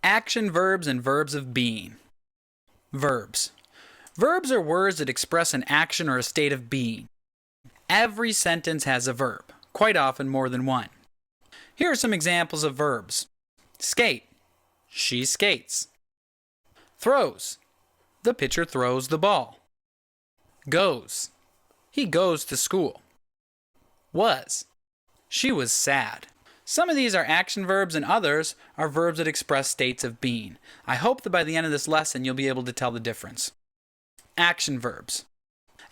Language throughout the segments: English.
Action verbs and verbs of being. Verbs. Verbs are words that express an action or a state of being. Every sentence has a verb, quite often more than one. Here are some examples of verbs. Skate. She skates. Throws. The pitcher throws the ball. Goes. He goes to school. Was. She was sad. Some of these are action verbs and others are verbs that express states of being. I hope that by the end of this lesson you'll be able to tell the difference. Action verbs.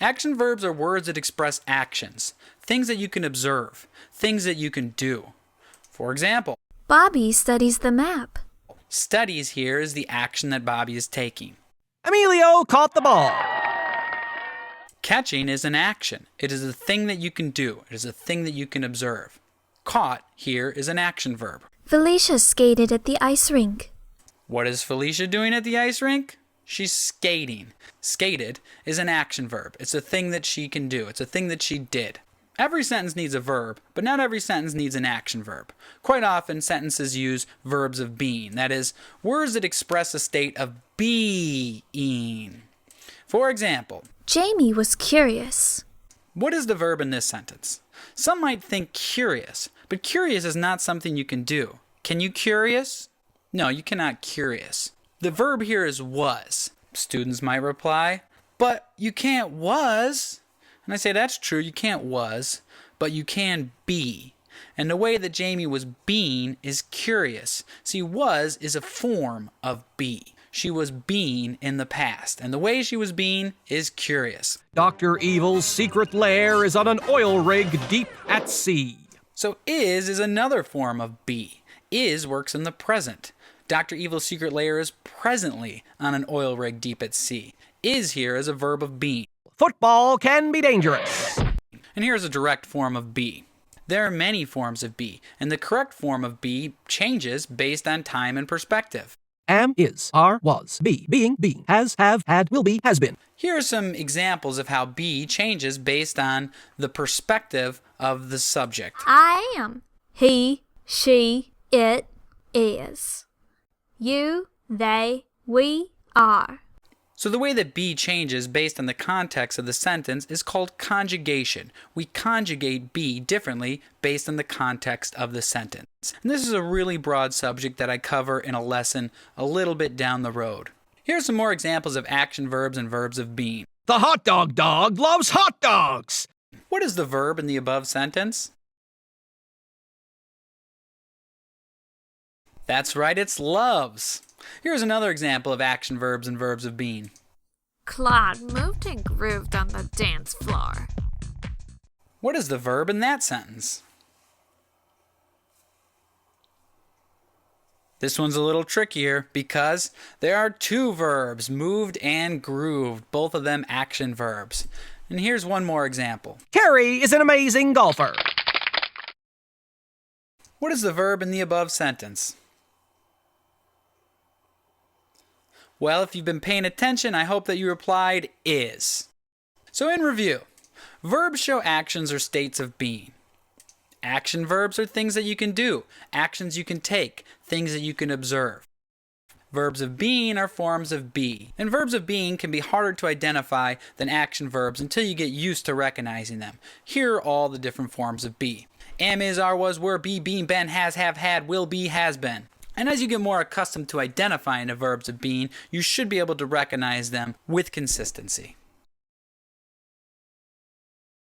Action verbs are words that express actions, things that you can observe, things that you can do. For example, Bobby studies the map. Studies here is the action that Bobby is taking. Emilio caught the ball. Catching is an action. It is a thing that you can do. It is a thing that you can observe. Caught here is an action verb. Felicia skated at the ice rink. What is Felicia doing at the ice rink? She's skating. Skated is an action verb. It's a thing that she can do. It's a thing that she did. Every sentence needs a verb, but not every sentence needs an action verb. Quite often, sentences use verbs of being. That is, words that express a state of being. For example, Jamie was curious. what is the verb in this sentence? Some might think curious, but curious is not something you can do. Can you curious? No, you cannot curious. The verb here is was. Students might reply, but you can't was. And I say that's true, you can't was, but you can be. And the way that Jamie was being is curious. See, was is a form of be. She was being in the past, and the way she was being is curious. Dr. Evil's secret lair is on an oil rig deep at sea. So is another form of be. Is works in the present. Dr. Evil's secret lair is presently on an oil rig deep at sea. Is here is a verb of being. Football can be dangerous. And here's a direct form of be. There are many forms of be, and the correct form of be changes based on time and perspective. Am, is, are, was, be, being, being, has, have, had, will be, has been. Here are some examples of how be changes based on the perspective of the subject. I am. He, she, it is. You, they, we are. So the way that be changes based on the context of the sentence is called conjugation. We conjugate be differently based on the context of the sentence. And this is a really broad subject that I cover in a lesson a little bit down the road. Here are some more examples of action verbs and verbs of being. The hot dog loves hot dogs. What is the verb in the above sentence? That's right, it's loves. Here's another example of action verbs and verbs of being. Claude moved and grooved on the dance floor. What is the verb in that sentence? This one's a little trickier because there are two verbs, moved and grooved, both of them action verbs. And here's one more example. Carrie is an amazing golfer. What is the verb in the above sentence? Well, if you've been paying attention, I hope that you replied is. So in review, verbs show actions or states of being. Action verbs are things that you can do, actions you can take, things that you can observe. Verbs of being are forms of be. And verbs of being can be harder to identify than action verbs until you get used to recognizing them. Here are all the different forms of be. Am, is, are, was, were, be, being, been, has, have, had, will be, has been. And as you get more accustomed to identifying the verbs of being, you should be able to recognize them with consistency.